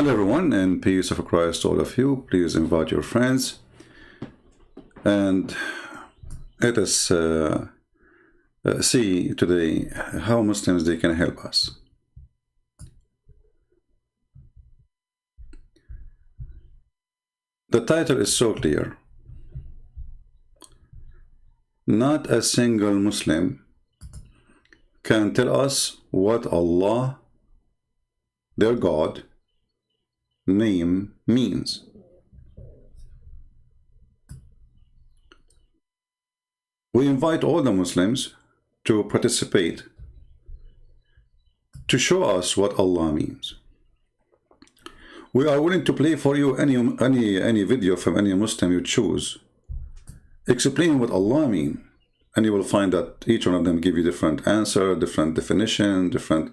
Hello everyone, and peace of Christ to all of you. Please invite your friends and let us see today how Muslims they can help us. The title is so clear. Not a single Muslim can tell us what Allah, their God, name means. We invite all the Muslims to participate to show us what Allah means. We are willing to play for you any video from any Muslim you choose explaining what Allah means, and you will find that each one of them give you different answer, different definition, different.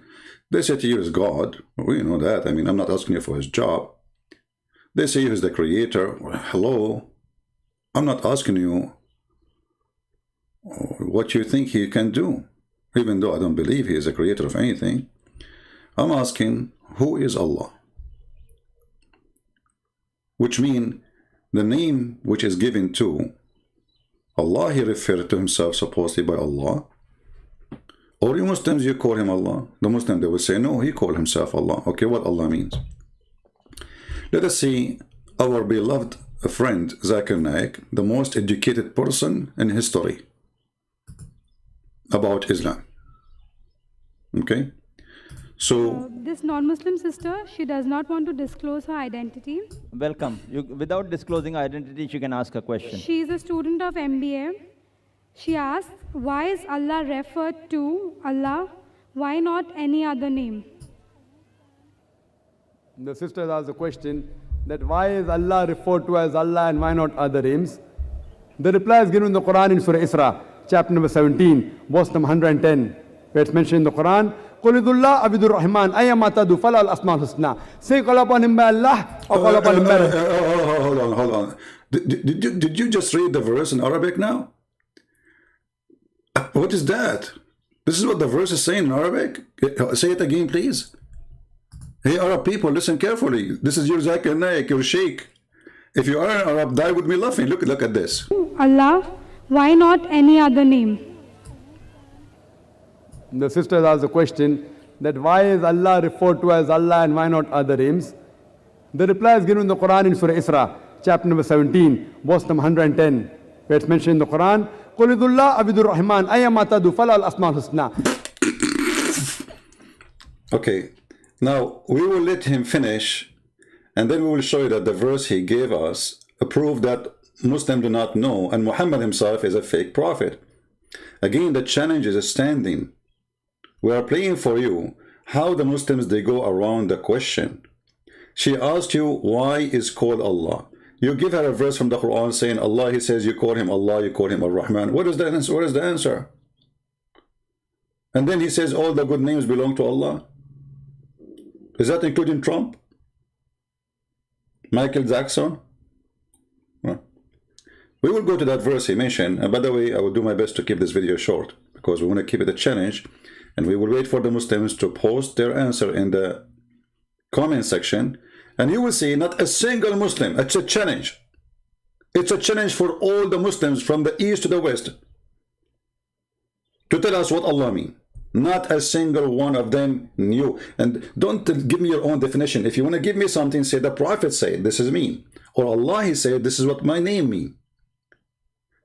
They say to you is God. We know that. I mean, I'm not asking you for his job. They say he is the creator. Well, hello. I'm not asking you what you think he can do, even though I don't believe he is a creator of anything. I'm asking, who is Allah? Which means the name which is given to Allah, he referred to himself supposedly by Allah. Or you Muslims, you call him Allah. The Muslim, they will say, no, he called himself Allah. Okay, what Allah means. Let us see our beloved friend, Zakir Naik, the most educated person in history about Islam. Okay? So this non-Muslim sister, she does not want to disclose her identity. Welcome. Without disclosing identity, she can ask a question. She is a student of MBA. She asks, why is Allah referred to Allah? Why not any other name? The sister asked the question that why is Allah referred to as Allah and why not other names? The reply is given in the Quran in Surah Isra, chapter number 17, verse number 110, where it's mentioned in the Quran, Qulidullah Abidur Rahman, Ayyama Tadu Fala al Asmaul Husna. Say, call upon him by Allah or call upon him by Allah. Hold on. Did you just read the verse in Arabic now? What is that? This is what the verse is saying in Arabic. Say it again, please. Hey, Arab people, listen carefully. This is your Zakir Naik, your sheikh. If you are an Arab, die with me laughing. Look at this. Allah, why not any other name? The sister asked the question that why is Allah referred to as Allah and why not other names? The reply is given in the Quran in Surah Isra, chapter number 17, verse number 110, where it's mentioned in the Quran, Qulidullah Abidur Rahman, Ayyama Tadu Fala al Asmaul Husna. Okay, now we will let him finish, and then we will show you that the verse he gave us proved that Muslims do not know, and Muhammad himself is a fake prophet. Again, the challenge is standing. We are playing for you how the Muslims they go around the question. She asked you why is called Allah. You give her a verse from the Quran saying Allah, he says you call him Allah, you call him Ar-Rahman. What is the answer? What is the answer? And then he says all the good names belong to Allah. Is that including Trump? Michael Jackson? We will go to that verse he mentioned. And by the way, I will do my best to keep this video short because we want to keep it a challenge. And we will wait for the Muslims to post their answer in the comment section. And you will see not a single Muslim. It's a challenge. It's a challenge for all the Muslims from the east to the west to tell us what Allah means. Not a single one of them knew. And don't give me your own definition. If you want to give me something, say the Prophet said this is mean. Or Allah, he said this is what my name means.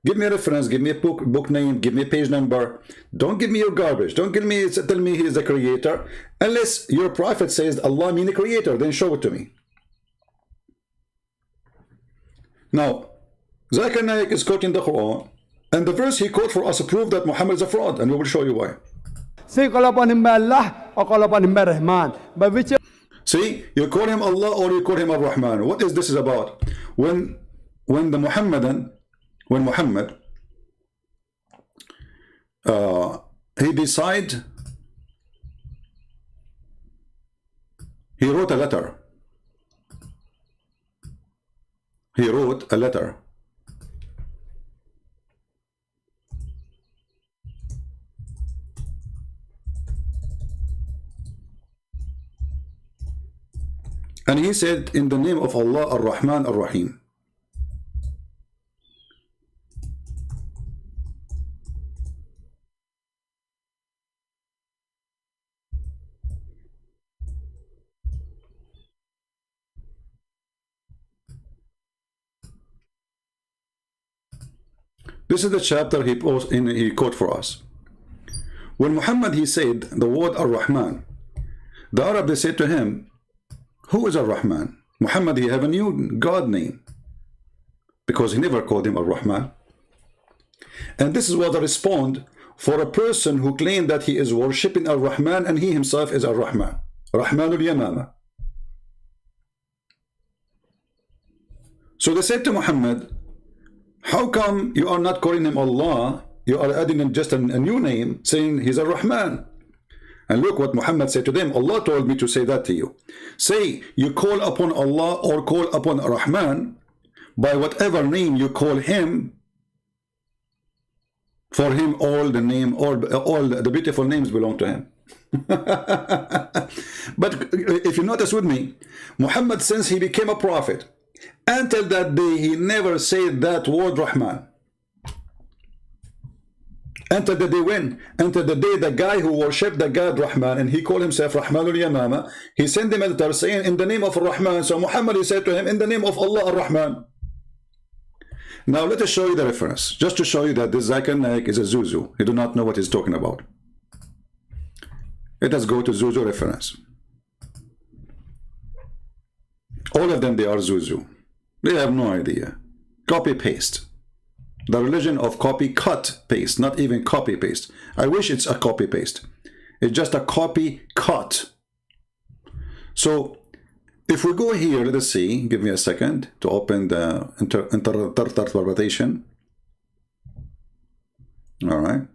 Give me a reference, give me a book name, give me a page number. Don't give me your garbage. Don't tell me he is the creator. Unless your prophet says Allah means the creator, then show it to me. Now, Zakir Naik is quoting the Quran, and the verse he quoted for us proved that Muhammad is a fraud, and we will show you why. Say call upon him by Allah or call upon him by Rahman. By whichever. See, you call him Allah or you call him Ar-Rahman. What is this about? When Muhammad he decided, he wrote a letter. He wrote a letter. And he said, in the name of Allah, Ar-Rahman, Ar-Rahim. This is the chapter he quote for us. When Muhammad, he said the word Ar-Rahman, the Arab, they said to him, who is Ar-Rahman? Muhammad, he have a new God name, because he never called him Ar-Rahman. And this is what the respond for a person who claimed that he is worshipping Ar-Rahman and he himself is Ar-Rahman, Rahmanul Yamama. So they said to Muhammad, how come you are not calling him Allah? You are adding him just a new name, saying he's Ar-Rahman. And look what Muhammad said to them. Allah told me to say that to you. Say, you call upon Allah or call upon Ar-Rahman by whatever name you call him. For him, all the name, all the beautiful names belong to him. But if you notice with me, Muhammad, since he became a prophet, until that day, he never said that word Rahman. Until the day when? Until the day the guy who worshipped the God Rahman, and he called himself Rahmanul Yamama, he sent him a letter saying, in the name of Rahman. So Muhammad, he said to him, in the name of Allah Ar-Rahman. Now let us show you the reference, just to show you that this Zakir Naik is a Zuzu. He do not know what he's talking about. Let us go to Zuzu reference. All of them, they are Zuzu. They have no idea. Copy-paste. The religion of copy, cut, paste, not even copy-paste. I wish it's a copy-paste. It's just a copy, cut. So, if we go here, let us see, give me a second to open the interpretation. All right.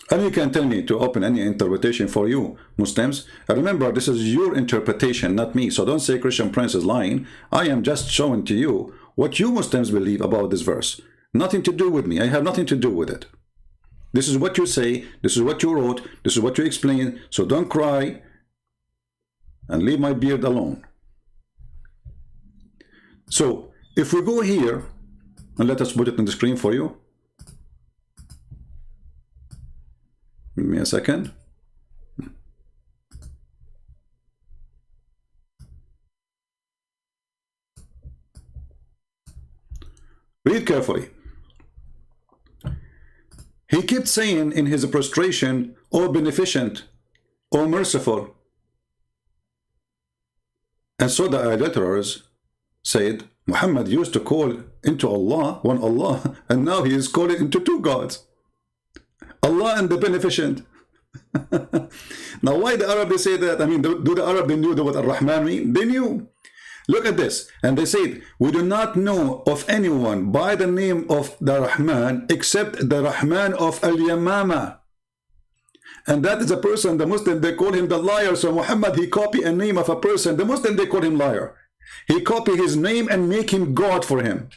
And you can tell me to open any interpretation for you, Muslims. Remember, this is your interpretation, not me. So don't say Christian Prince is lying. I am just showing to you what you Muslims believe about this verse. Nothing to do with me. I have nothing to do with it. This is what you say. This is what you wrote. This is what you explain. So don't cry and leave my beard alone. So if we go here, and let us put it on the screen for you. Give me a second. Read carefully. He kept saying in his prostration, O beneficent, O merciful. And so the idolaters said, Muhammad used to call into Allah, one Allah, and now he is calling into two gods. Allah and the beneficent. Now why the Arab they say that? I mean, do the Arab they knew what Ar-Rahman mean? They knew. Look at this. And they said, we do not know of anyone by the name of the Rahman except the Rahman of Al-Yamama. And that is a person, the Muslim, they call him the liar. So Muhammad, he copied a name of a person. The Muslim, they call him liar. He copied his name and make him God for him.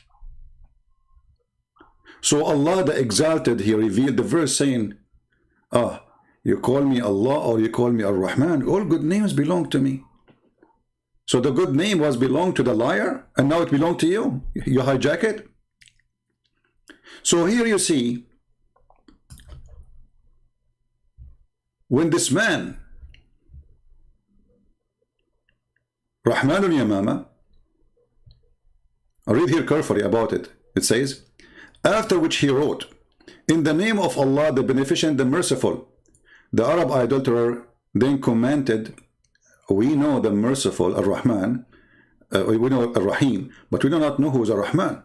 So Allah the Exalted, he revealed the verse saying, you call me Allah or you call me Ar-Rahman, all good names belong to me. So the good name was belonged to the liar, and now it belongs to you. You hijack it. So here you see, when this man, Rahman al-Yamama, I read here carefully about it. It says, after which he wrote, in the name of Allah, the Beneficent, the Merciful. The Arab idolater then commented, we know the Merciful, Ar-Rahman, we know Ar-Rahim, but we do not know who is Ar-Rahman.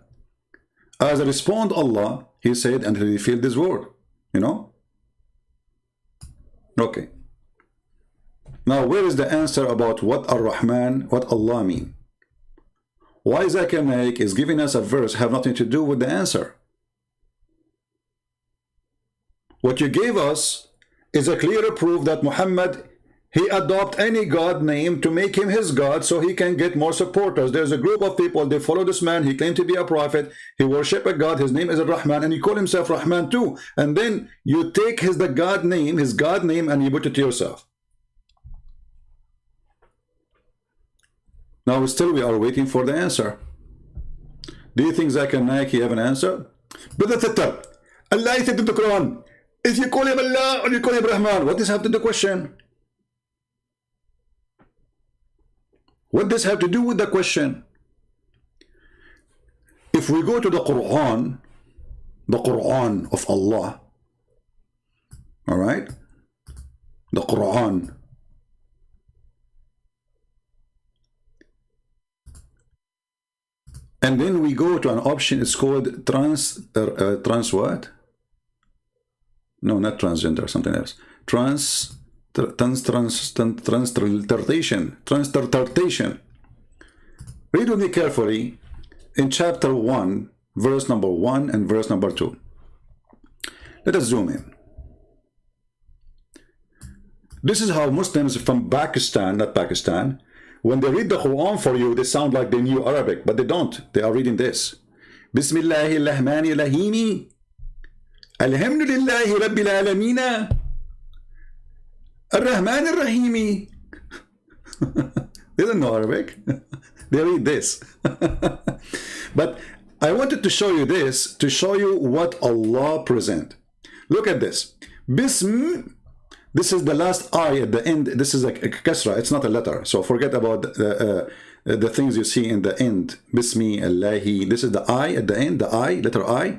As a respond Allah, he said, and he revealed this word, you know? Okay. Now, where is the answer about what Ar-Rahman, what Allah mean? Why Zakir Naik is giving us a verse have nothing to do with the answer? What you gave us is a clear proof that Muhammad, he adopt any God name to make him his God so he can get more supporters. There's a group of people, they follow this man, he claimed to be a prophet, he worship a God, his name is Ar-Rahman, and he call himself Rahman too. And then you take his God name, and you put it to yourself. Now still we are waiting for the answer. Do you think Zakir Naik have an answer? Brother Tattar, Allah said in the Quran, if you call him Allah or you call him Rahman, what does have to do with the question? What does have to do with the question? If we go to the Quran of Allah, all right, the Quran, and then we go to an option, it's called trans what? No, not transgender, something else. Transliteration. Read with me carefully in chapter 1, verse number 1 and verse number 2. Let us zoom in. This is how Muslims from Pakistan, not Pakistan, when they read the Quran for you, they sound like they knew Arabic, but they don't. They are reading this. Bismillahirrahmanirrahim. Alhamdulillahi Rabbil Alameen. Ar-Rahman Ar-Rahimi. They don't know Arabic. They read this. But I wanted to show you this, to show you what Allah present. Look at this. Bism. This is the last I at the end. This is a kasra. It's not a letter. So forget about the things you see in the end. Bismi Allahi. This is the I at the end. The I, letter I.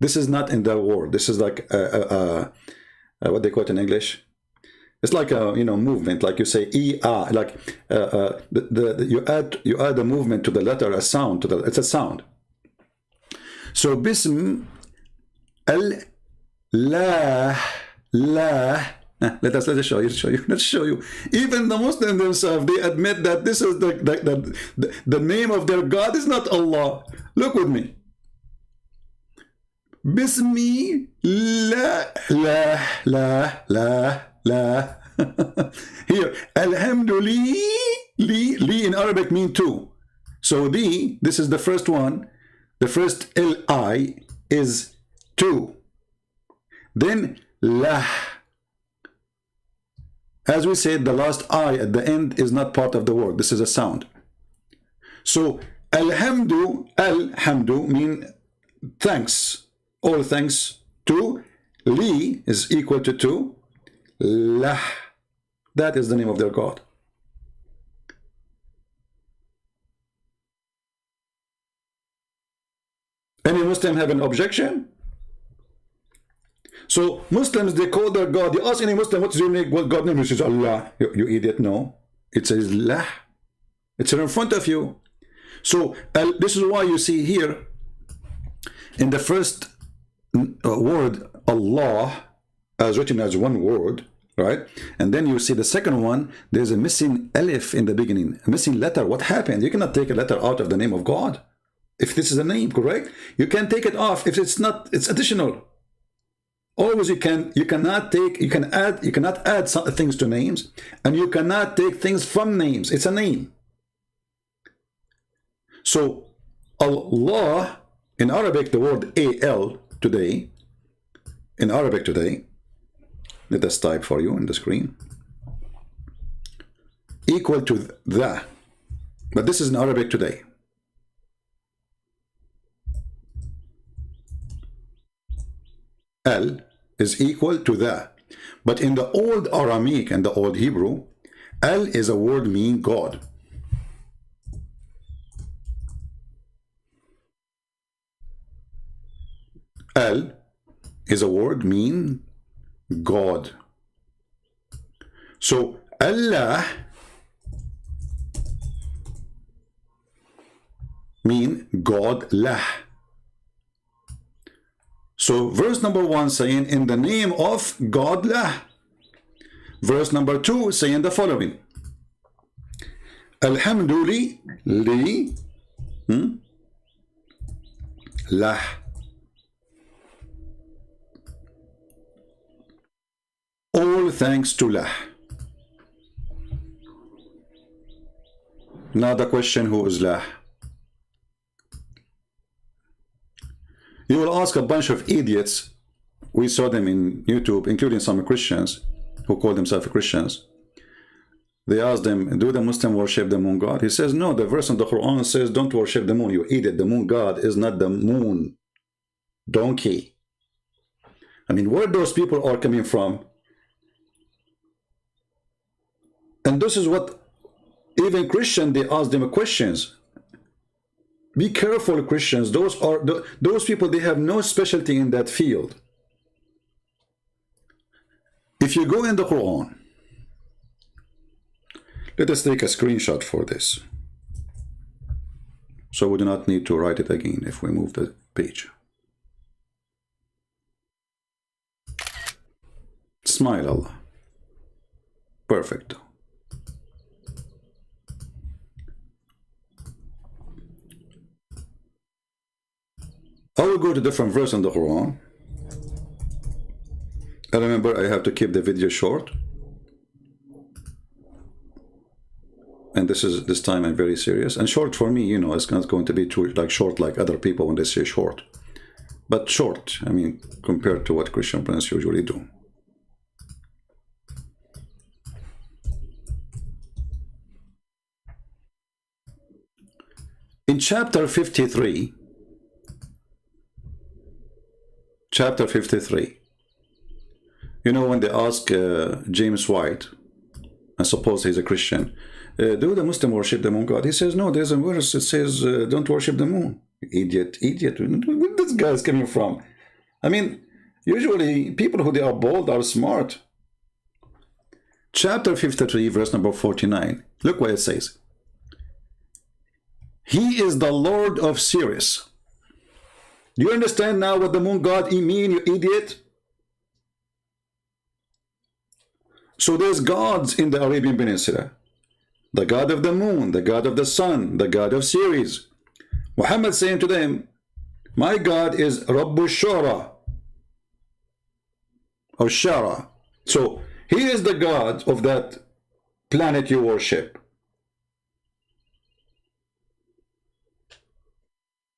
This is not in the word. This is like what they call it in English. It's like a movement, like you say like you add a movement to the letter, a sound to it's a sound. So bism al la. Let's show you. Let's show you. Even the Muslims themselves, they admit that this is the name of their God is not Allah. Look with me. Bismi la. Here, Alhamdulillah, li in Arabic mean two. So this is the first one. The first Li is two. Then lah. As we said, the last I at the end is not part of the word. This is a sound. So alhamdu mean thanks. All thanks to. Li is equal to two. Lah. That is the name of their God. Any Muslim have an objection? So Muslims, they call their God. You ask any Muslim, what's your name? What God name? He says Allah. You idiot, no. It says Lah. It's in front of you. So this is why you see here in the first word Allah as written as one word, right? And then you see the second one, there's a missing alif in the beginning, a missing letter. What happened? You cannot take a letter out of the name of God. If this is a name, correct? You can take it off if it's not, it's additional. Always you cannot add some things to names, and you cannot take things from names. It's a name. So Allah, in Arabic, the word al today, in Arabic today, let us type for you on the screen, equal to the, but this is in Arabic today. Al is equal to the, but in the old Aramaic and the old Hebrew, Al is a word meaning God. Al is a word mean God. So Allah mean God lah. So verse number 1 saying in the name of God lah. Verse number 2 saying the following. Alhamdulillah li lah. All thanks to lah. Now the question, who is Lah? You will ask a bunch of idiots. We saw them in YouTube, including some Christians who call themselves Christians. They asked them, do the Muslim worship the moon god? He says, no, the verse in the Quran says, don't worship the moon. You idiot. The moon god is not the moon. Donkey. I mean, where those people are coming from? And this is what even Christians, they ask them questions. Be careful, Christians. Those people, they have no specialty in that field. If you go in the Quran, let us take a screenshot for this, so we do not need to write it again if we move the page. Smile, Allah. Perfect. I will go to different verse in the Quran. And remember, I have to keep the video short. And this time I'm very serious. And short for me, you know, it's not going to be too like short like other people when they say short. But short, I mean, compared to what Christian friends usually do. In chapter 53, you know, when they ask James White, I suppose he's a Christian, do the Muslim worship the moon god? He says, no, there's a verse that says, don't worship the moon. Idiot. Where this guy is coming from? I mean, usually people who they are bold are smart. Chapter 53, verse number 49. Look what it says. He is the Lord of Sirius. Do you understand now what the moon god mean, you idiot? So there's gods in the Arabian Peninsula. The god of the moon, the god of the sun, the god of Sirius. Muhammad saying to them, my God is Rabbu Shara, or Shara. So he is the god of that planet you worship.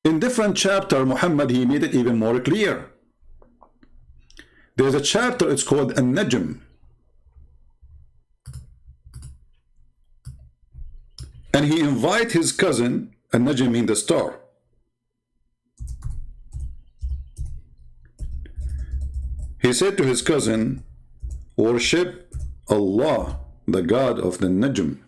In different chapter, Muhammad, he made it even more clear. There's a chapter, it's called An-Najm. And he invite his cousin, An-Najm means the star. He said to his cousin, worship Allah, the God of the Najm.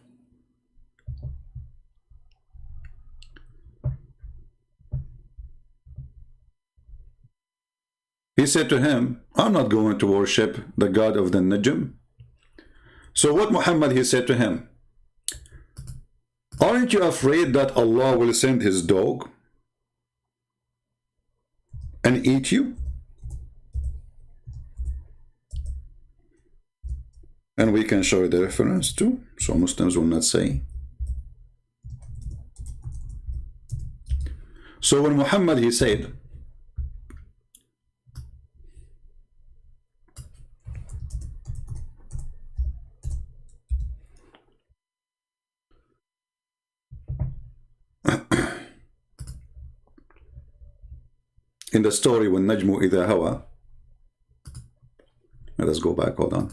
He said to him, I'm not going to worship the God of the Najm. So what Muhammad, he said to him, aren't you afraid that Allah will send his dog and eat you? And we can show the reference too, so Muslims will not say. So when Muhammad, he said, in the story when Najmu Idha Hawa, let us go back, hold on.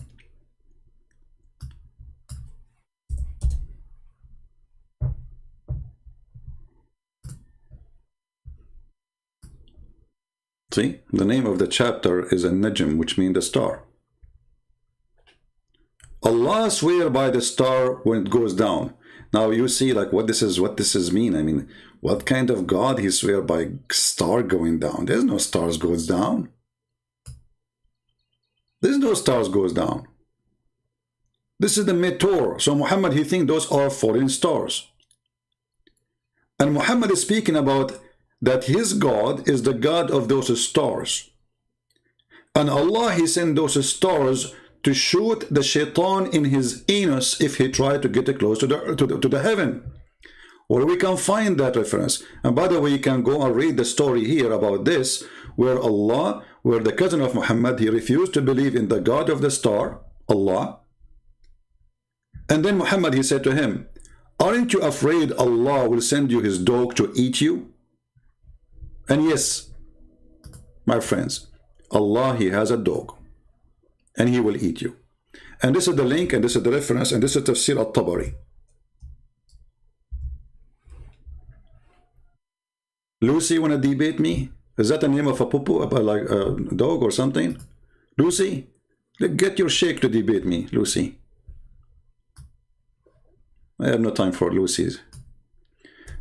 See, the name of the chapter is An-Najm, which means the star. Allah swear by the star when it goes down. Now you see like what this is mean. I mean, what kind of God he swear by star going down? There's no stars goes down. There's no stars goes down. This is the meteor. So Muhammad, he think those are foreign stars. And Muhammad is speaking about that his God is the God of those stars. And Allah, he sent those stars to shoot the shaitan in his anus if he tried to get close to the heaven. Or we can find that reference. And by the way, you can go and read the story here about this, where the cousin of Muhammad, he refused to believe in the God of the star, Allah. And then Muhammad, he said to him, Aren't you afraid Allah will send you his dog to eat you? And yes, my friends, Allah, he has a dog and he will eat you. And this is the link, and this is the reference, and this is Tafsir al-Tabari. Lucy, wanna debate me? Is that the name of a poo-poo, like a dog or something? Lucy, get your sheikh to debate me, Lucy. I have no time for Lucy's.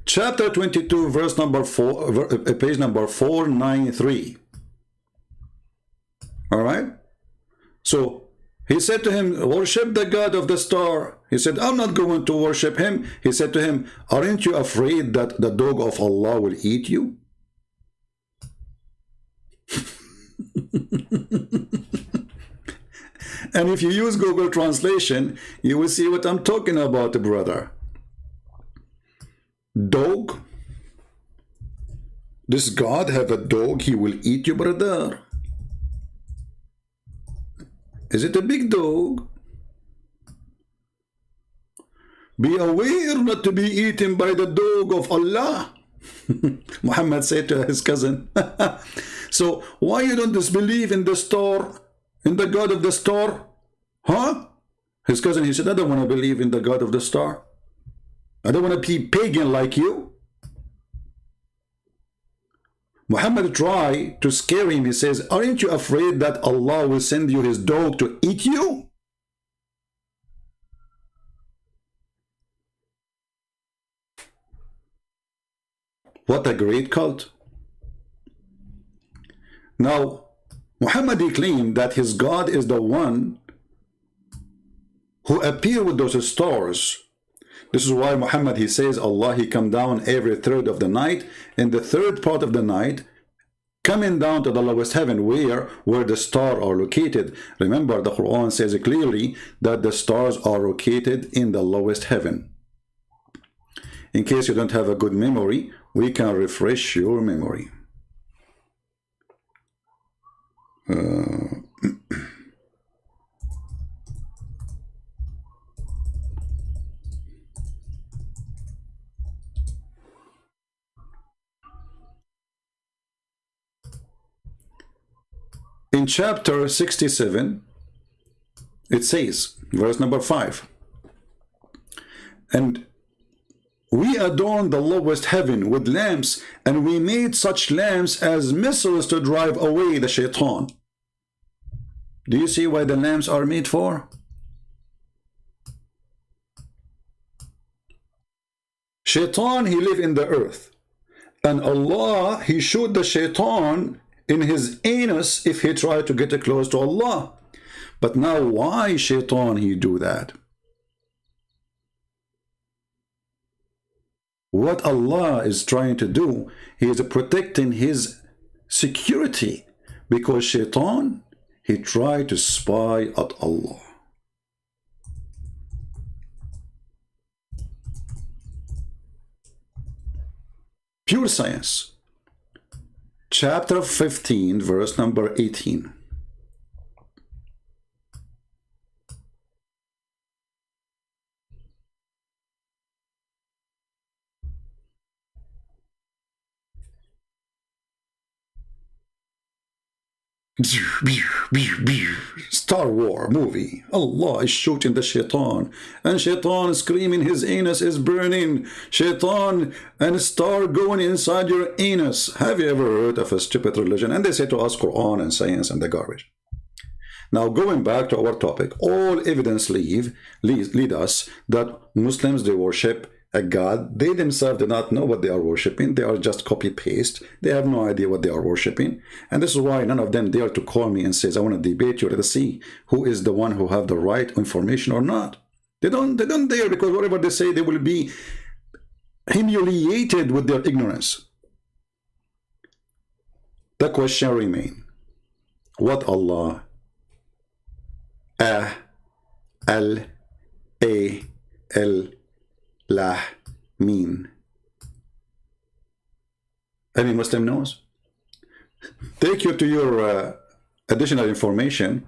Chapter 22, verse number 4, page number 493. All right? So, he said to him, worship the God of the star. He said, I'm not going to worship him. He said to him, aren't you afraid that the dog of Allah will eat you? And if you use Google Translation, you will see what I'm talking about, brother. Dog? Does God have a dog? He will eat you, brother. Is it a big dog? Be aware not to be eaten by the dog of Allah. Muhammad said to his cousin. So why you don't disbelieve in the star, in the God of the star? Huh? His cousin, he said, I don't want to believe in the God of the star. I don't want to be pagan like you. Muhammad tried to scare him. He says, aren't you afraid that Allah will send you his dog to eat you? What a great cult. Now, Muhammad claimed that his God is the one who appeared with those stars. This is why Muhammad, he says, Allah, he come down every third of the night. In the third part of the night, coming down to the lowest heaven, where the stars are located. Remember, the Quran says clearly that the stars are located in the lowest heaven. In case you don't have a good memory, we can refresh your memory. In chapter 67, it says, verse number 5, and we adorned the lowest heaven with lamps, and we made such lamps as missiles to drive away the shaitan. Do you see why the lamps are made for? Shaitan, he live in the earth, and Allah, he shoot the shaitan in his anus if he tried to get close to Allah. But now why shaitan he do that? What Allah is trying to do, he is protecting his security, because shaitan, he tried to spy at Allah. Pure Science, chapter 15, verse number 18. Star Wars movie. Allah is shooting the shaitan, and shaitan screaming his anus is burning. Shaitan and star going inside your anus. Have you ever heard of a stupid religion? And they say to us Quran and science and the garbage. Now going back to our topic, all evidence lead us that Muslims, they worship a God. They themselves do not know what they are worshipping. They are just copy-paste. They have no idea what they are worshipping. And this is why none of them dare to call me and says, I want to debate you. Let us see who is the one who have the right information or not. They don't dare, because whatever they say, they will be humiliated with their ignorance. The question remains, what Allah, Al, Lah mean? Any Muslim knows? Take you to your additional information.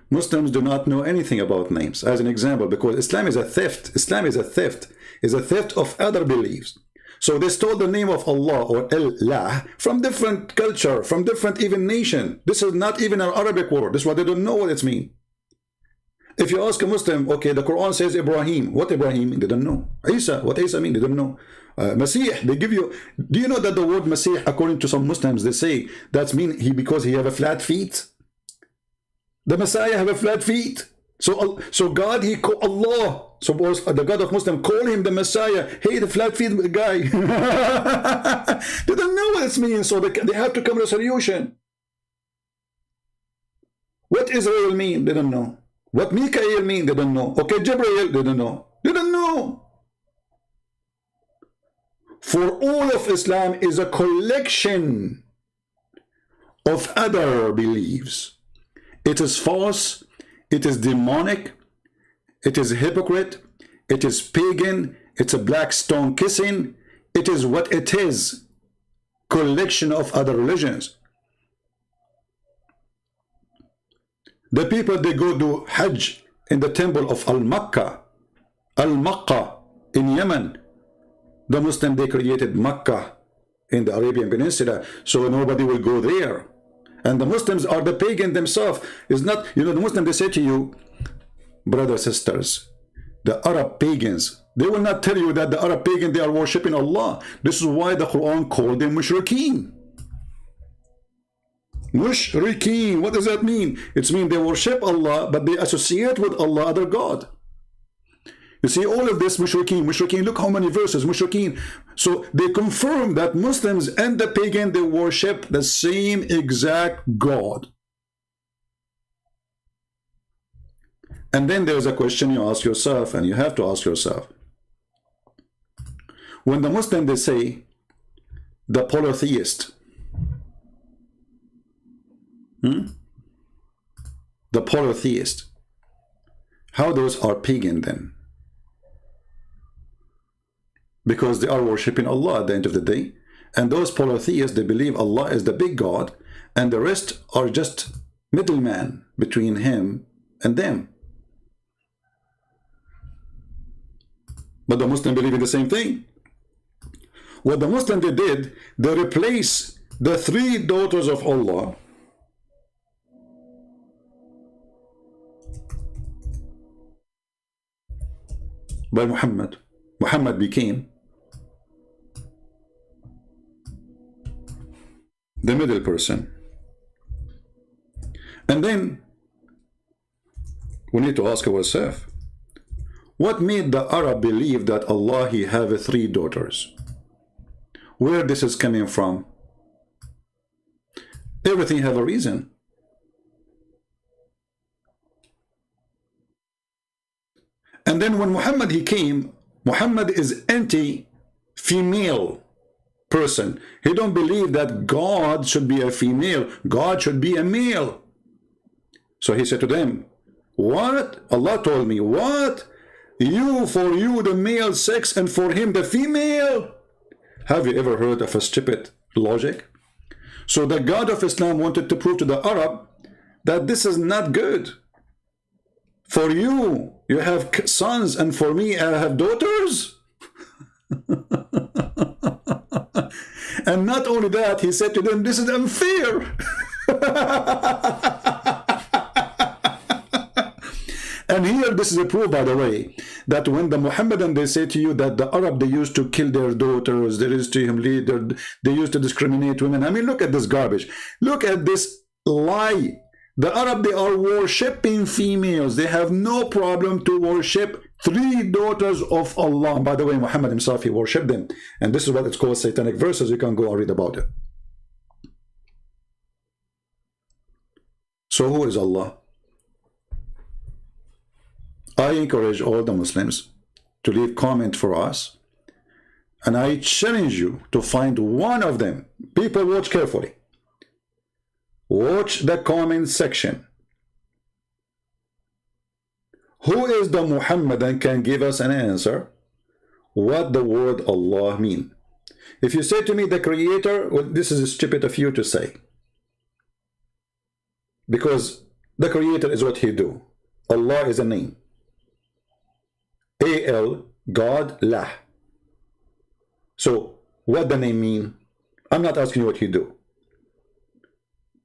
Muslims do not know anything about names. As an example, because Islam is a theft. Islam is a theft. Is a theft of other beliefs. So they stole the name of Allah or Allah from different culture, from different even nation. This is not even an Arabic word. This is what they don't know what it means. If you ask a Muslim, okay, the Quran says Ibrahim. What Ibrahim? They don't know. Isa, what Isa mean? They don't know. Masih, they give you. Do you know that the word Masih, according to some Muslims, they say that's mean because he have a flat feet. The Messiah have a flat feet. So God, he call Allah. Suppose the God of Muslim call him the Messiah. Hey, the flat feet guy. They don't know what it means, so they have to come to a solution. What Israel mean? They don't know. What Mikael mean? They don't know. Okay, Jibreel, they don't know. They don't know. For all of Islam is a collection of other beliefs. It is false, it is demonic, it is hypocrite, it is pagan, it's a black stone kissing, it is what it is. Collection of other religions. The people, they go to Hajj in the temple of Al-Makkah in Yemen. The Muslim, they created Makkah in the Arabian Peninsula, so nobody will go there. And the Muslims are the pagan themselves. It's not, you know, the Muslim, they say to you, brothers, sisters, the Arab pagans, they will not tell you that the Arab pagan, they are worshipping Allah. This is why the Quran called them mushrikeen. Mushrikeen, what does that mean? It means they worship Allah, but they associate with Allah other God. You see, all of this mushrikeen, look how many verses, mushrikeen. So they confirm that Muslims and the pagan, they worship the same exact God. And then there's a question you ask yourself, and you have to ask yourself. When the Muslim, they say, the polytheist, the polytheist, how those are pagan then? Because they are worshipping Allah at the end of the day. And those polytheists, they believe Allah is the big God, and the rest are just middlemen between him and them. But the Muslim believe in the same thing. What the Muslim they did, they replaced the three daughters of Allah by Muhammad. Muhammad became the middle person. And then we need to ask ourselves, what made the Arab believe that Allah, he have three daughters? Where this is coming from? Everything have a reason. And then when Muhammad, he came, Muhammad is anti-female person. He don't believe that God should be a female. God should be a male. So he said to them, what? Allah told me, what? For you the male sex and for him the female? Have you ever heard of a stupid logic? So the God of Islam wanted to prove to the Arab that this is not good. For you, you have sons, and for me, I have daughters. And not only that, he said to them, this is unfair. And here, this is a proof, by the way, that when the Muhammadan, they say to you that the Arab, they used to kill their daughters, they used to they used to discriminate women. I mean, look at this garbage. Look at this lie. The Arab, they are worshipping females. They have no problem to worship three daughters of Allah. By the way, Muhammad himself, he worshipped them. And this is what it's called satanic verses. You can go and read about it. So who is Allah? I encourage all the Muslims to leave comment for us. And I challenge you to find one of them. People, watch carefully. Watch the comment section. Who is the Muhammadan can give us an answer what the word Allah mean? If you say to me the creator, well, this is stupid of you to say. Because the creator is what he do. Allah is a name. A-L, God, lah. So, what the name mean? I'm not asking you what he do.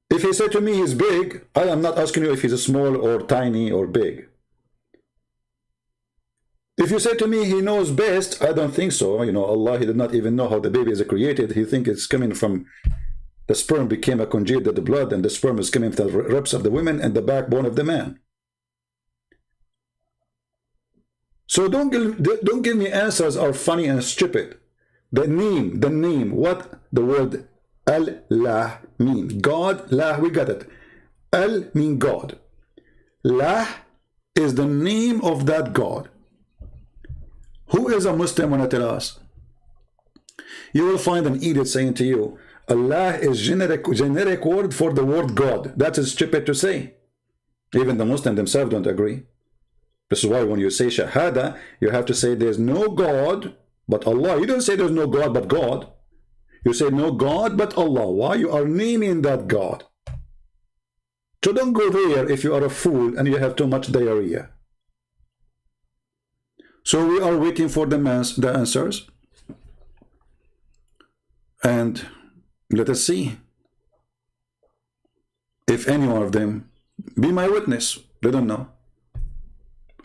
If he said to me he's big, I am not asking you if he's small or tiny or big. If you say to me he knows best, I don't think so. You know, Allah, he did not even know how the baby is created. He think it's coming from the sperm became a congealed of the blood, and the sperm is coming from the ribs of the women and the backbone of the man. So don't give me answers are funny and stupid. The name, what the word Allah mean? God, lah, we got it. Al mean God. Lah is the name of that God. Who is a Muslim when I tell us? You will find an edict saying to you, Allah is generic word for the word God. That is stupid to say. Even the Muslims themselves don't agree. This is why when you say Shahada, you have to say there's no God but Allah. You don't say there's no God but God. You say no God but Allah. Why? You are naming that God. So don't go there if you are a fool and you have too much diarrhea. So we are waiting for the answers. And let us see if any one of them be my witness. They don't know.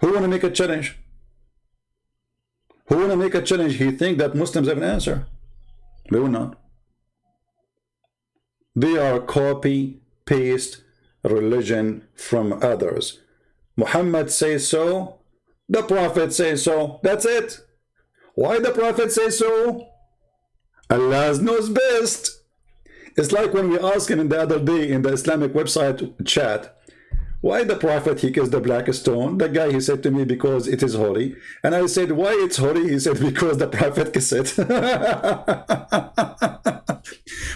Who want to make a challenge? Who want to make a challenge? He think that Muslims have an answer. They will not. They are copy, paste religion from others. Muhammad says so. The Prophet says so. That's it. Why the Prophet says so? Allah knows best. It's like when we asked him the other day in the Islamic website chat, why the Prophet he kissed the black stone? The guy, he said to me, because it is holy. And I said, why it's holy? He said, because the Prophet kissed it.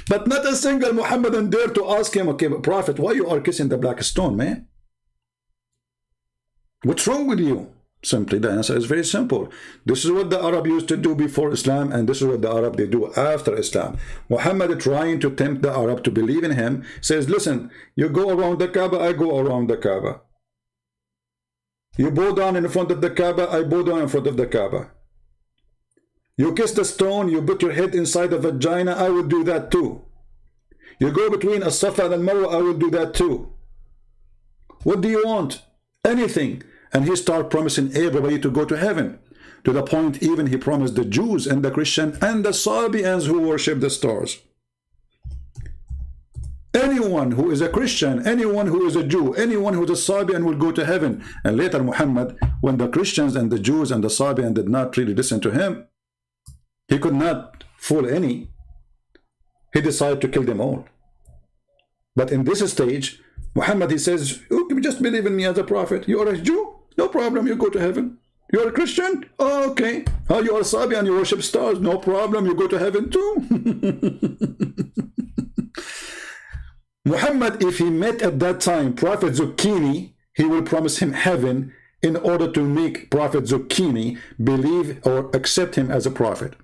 But not a single Muhammadan dare to ask him, okay, but Prophet, why you are kissing the black stone, man? What's wrong with you? Simply, the answer is very simple. This is what the Arab used to do before Islam, and this is what the Arab they do after Islam. Muhammad trying to tempt the Arab to believe in him, says, listen, you go around the Kaaba, I go around the Kaaba. You bow down in front of the Kaaba, I bow down in front of the Kaaba. You kiss the stone, you put your head inside the vagina, I will do that too. You go between As-Safa and Al-Marwa, I will do that too. What do you want? Anything. And he started promising everybody to go to heaven. To the point even he promised the Jews and the Christians and the Sabians who worship the stars. Anyone who is a Christian, anyone who is a Jew, anyone who is a Sabian will go to heaven. And later Muhammad, when the Christians and the Jews and the Sabian did not really listen to him, he could not fool any. He decided to kill them all. But in this stage, Muhammad, he says, you just believe in me as a prophet. You are a Jew? No problem, you go to heaven. You are a Christian? Oh, okay. Oh, you are a Sabian, you worship stars? No problem, you go to heaven too. Muhammad, if he met at that time Prophet Zucchini, he will promise him heaven in order to make Prophet Zucchini believe or accept him as a prophet.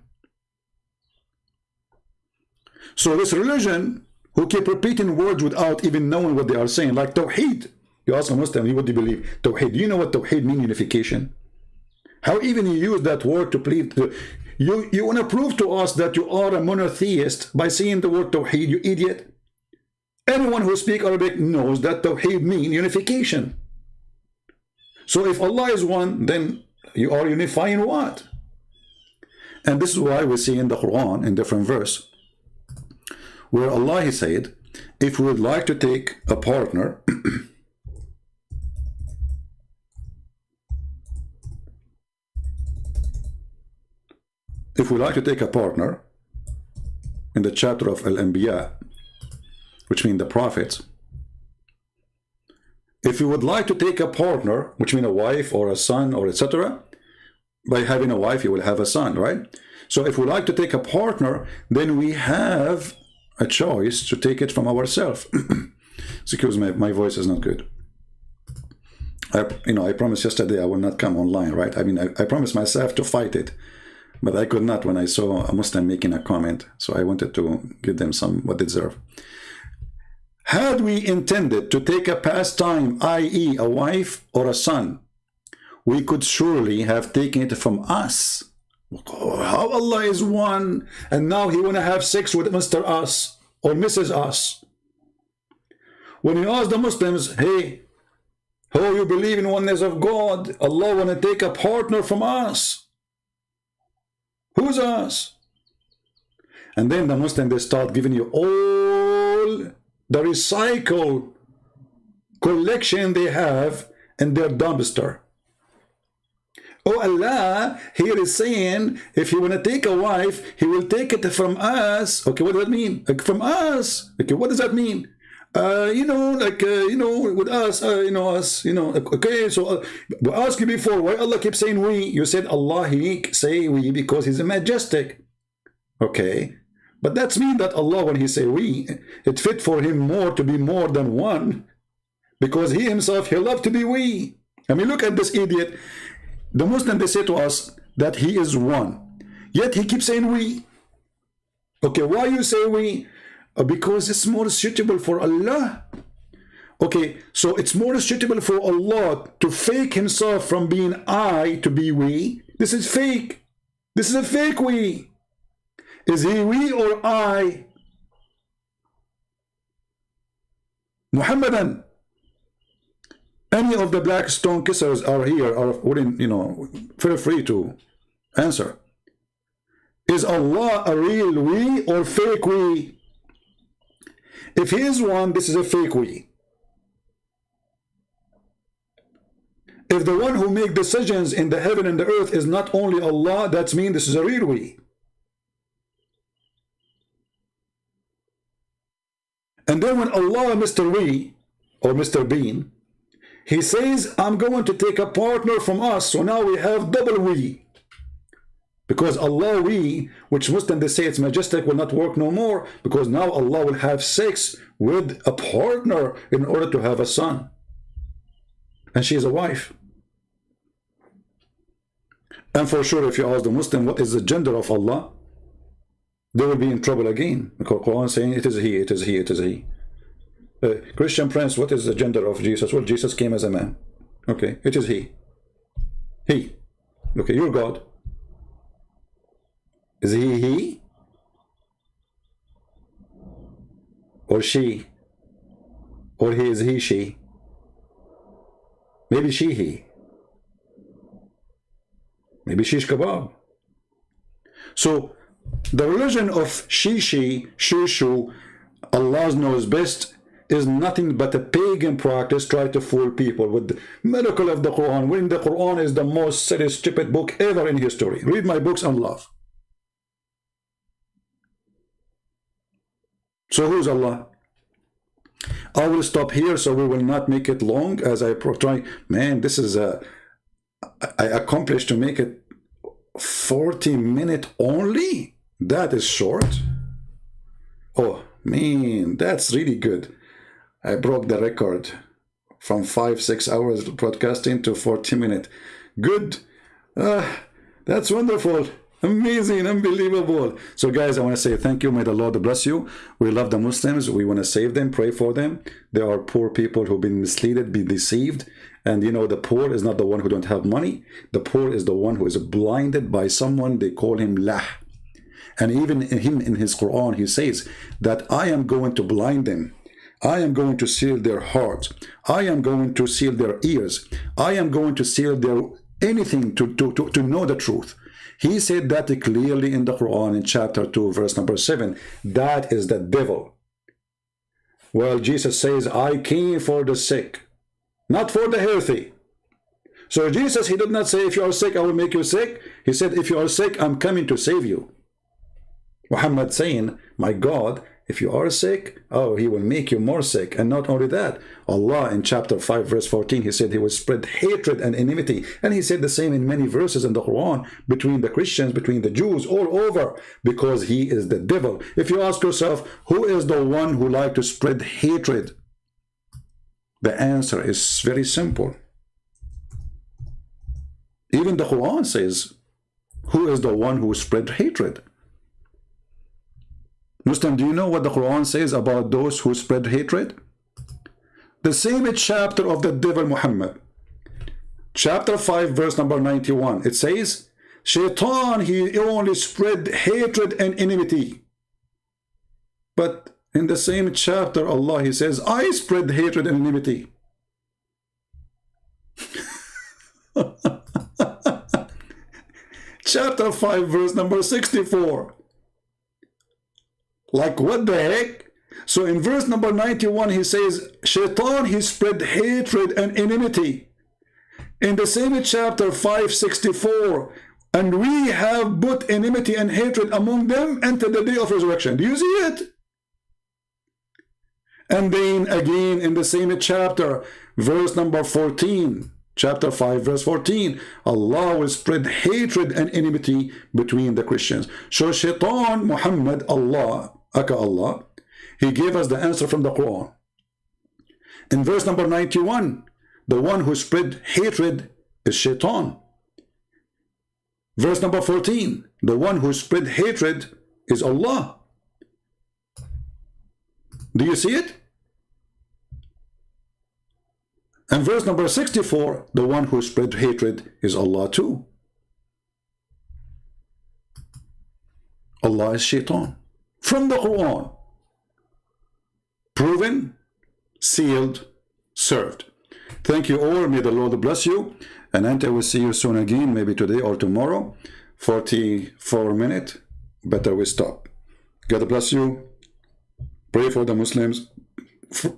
So this religion, who keep repeating words without even knowing what they are saying, like Tawheed. You ask a Muslim, what do you believe? Tawheed. Do you know what Tawheed means? Unification. How even you use that word to plead? You want to prove to us that you are a monotheist by saying the word Tawheed, you idiot. Anyone who speaks Arabic knows that Tawheed means unification. So if Allah is one, then you are unifying what? And this is why we see in the Quran, in different verse, where Allah he said, if we would like to take a partner, if we like to take a partner, in the chapter of Al-Anbiya, which means the prophets, if you would like to take a partner, which means a wife or a son or etc., by having a wife you will have a son, right? So if we like to take a partner, then we have a choice to take it from ourselves. Excuse me, my voice is not good. I promised yesterday I will not come online, right? I mean, I promised myself to fight it, but I could not when I saw a Muslim making a comment. So I wanted to give them some what they deserve. Had we intended to take a pastime, i.e. a wife or a son, we could surely have taken it from us. How Allah is one, and now he want to have sex with Mr. Us or Mrs. Us. When you ask the Muslims, hey, how you believe in oneness of God, Allah want to take a partner from us. Who's us? And then the Muslims, they start giving you all the recycle collection they have in their dumpster. Oh, Allah here is saying, if you want to take a wife, he will take it from us. Okay, what does that mean? Like, from us. Okay, what does that mean? With us, okay, so we asked you before, why Allah keeps saying we? You said Allah, he say we because he's a majestic. Okay, but that's mean that Allah, when he say we, it fit for him more to be more than one, because he himself, he loved to be we. I mean, look at this idiot. The Muslim, they say to us that he is one, yet he keeps saying we. Okay, why you say we? Because it's more suitable for Allah. Okay, so it's more suitable for Allah to fake himself from being I to be we. This is fake. This is a fake we. Is he we or I? Muhammadan. Any of the black stone kissers are here, are wouldn't, feel free to answer. Is Allah a real we or fake we? If he is one, this is a fake we. If the one who makes decisions in the heaven and the earth is not only Allah, that means this is a real we. And then when Allah, Mr. We, or Mr. Bean, he says, I'm going to take a partner from us, so now we have double we. Because Allah we, which Muslims they say it's majestic, will not work no more, because now Allah will have sex with a partner in order to have a son. And she is a wife. And for sure, if you ask the Muslim what is the gender of Allah, they will be in trouble again. Because Quran saying it is he, it is he, it is he. Christian Prince, what is the gender of Jesus? Well, Jesus came as a man. Okay, it is he. He. Okay, you're God. Is he? Or she? Or he is he, she? Maybe she, he. Maybe shish kebab. So, the religion of she, shu, Allah knows best, is nothing but a pagan practice try to fool people with the miracle of the Quran, when the Quran is the most silly, stupid book ever in history. Read my books on love. So who's Allah? I will stop here so we will not make it long as I try. Man, this is I accomplished to make it 40-minute only. That is short. Oh man, that's really good. I broke the record from 5-6 hours broadcasting to 40-minute. Good. That's wonderful. Amazing, unbelievable. So guys, I want to say thank you. May the Lord bless you. We love the Muslims. We want to save them, pray for them. There are poor people who've been misled, been deceived. And the poor is not the one who don't have money. The poor is the one who is blinded by someone. They call him lah. And even in his Quran, he says that I am going to blind them. I am going to seal their hearts. I am going to seal their ears. I am going to seal their anything to know the truth. He said that clearly in the Quran in chapter 2, verse number 7. That is the devil. Well, Jesus says, I came for the sick, not for the healthy. So Jesus, he did not say, if you are sick, I will make you sick. He said, if you are sick, I'm coming to save you. Muhammad saying, my God, if you are sick, oh, he will make you more sick. And not only that, Allah in chapter 5 verse 14, he said he will spread hatred and enmity. And he said the same in many verses in the Quran, between the Christians, between the Jews, all over, because he is the devil. If you ask yourself, who is the one who like to spread hatred? The answer is very simple. Even the Quran says, who is the one who spread hatred? Muslim, do you know what the Quran says about those who spread hatred? The same chapter of the devil Muhammad, chapter 5, verse number 91. It says, Shaitan, he only spread hatred and enmity. But in the same chapter, Allah, he says, I spread hatred and enmity. Chapter 5, verse number 64. Like, what the heck? So in verse number 91, he says, Shaitan, he spread hatred and enmity. In the same chapter 564, and we have put enmity and hatred among them until the day of resurrection. Do you see it? And then again in the same chapter, verse number 14, chapter 5, verse 14, Allah will spread hatred and enmity between the Christians. So Shaitan, Muhammad, Allah, Allah, he gave us the answer from the Quran. In verse number 91, the one who spread hatred is Shaitan. Verse number 14, the one who spread hatred is Allah. Do you see it? And verse number 64, the one who spread hatred is Allah too. Allah is Shaitan. From the Quran. Proven, sealed, served. Thank you all. May the Lord bless you. And I will see you soon again, maybe today or tomorrow. 44 minutes. Better we stop. God bless you. Pray for the Muslims.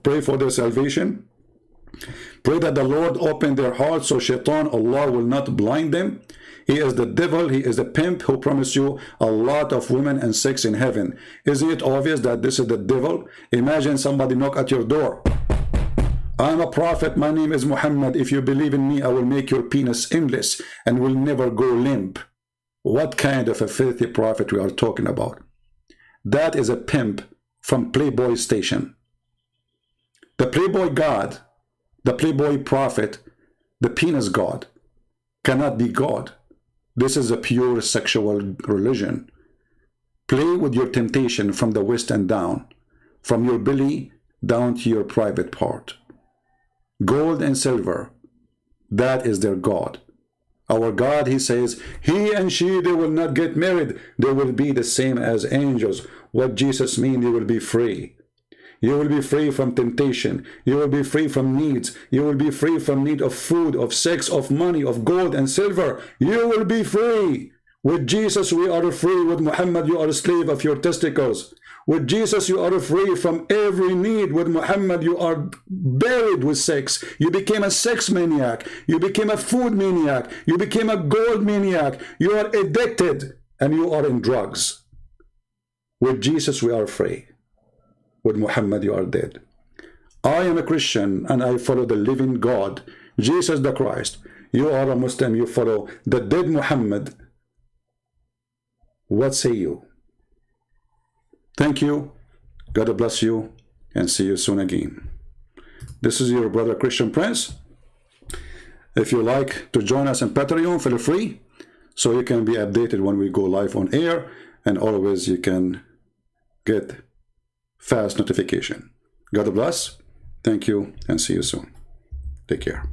Pray for their salvation. Pray that the Lord open their hearts so Shaitan, Allah, will not blind them. He is the devil, he is a pimp who promised you a lot of women and sex in heaven. Isn't it obvious that this is the devil? Imagine somebody knock at your door. I'm a prophet, my name is Muhammad. If you believe in me, I will make your penis endless and will never go limp. What kind of a filthy prophet we are talking about? That is a pimp from Playboy Station. The Playboy God, the Playboy prophet, the penis God cannot be God. This is a pure sexual religion. Play with your temptation from the waist and down, from your belly down to your private part. Gold and silver, that is their God. Our God, he says, he and she, they will not get married. They will be the same as angels. What Jesus means, they will be free. You will be free from temptation. You will be free from needs. You will be free from need of food, of sex, of money, of gold and silver. You will be free. With Jesus, we are free. With Muhammad, you are a slave of your testicles. With Jesus, you are free from every need. With Muhammad, you are buried with sex. You became a sex maniac. You became a food maniac. You became a gold maniac. You are addicted and you are in drugs. With Jesus, we are free. With Muhammad, you are dead. I am a Christian and I follow the living God, Jesus the Christ. You are a Muslim, you follow the dead Muhammad. What say you? Thank you. God bless you and see you soon again. This is your brother Christian Prince. If you like to join us on Patreon, feel free, so you can be updated when we go live on air, and always you can get fast notification. God bless. Thank you and see you soon. Take care.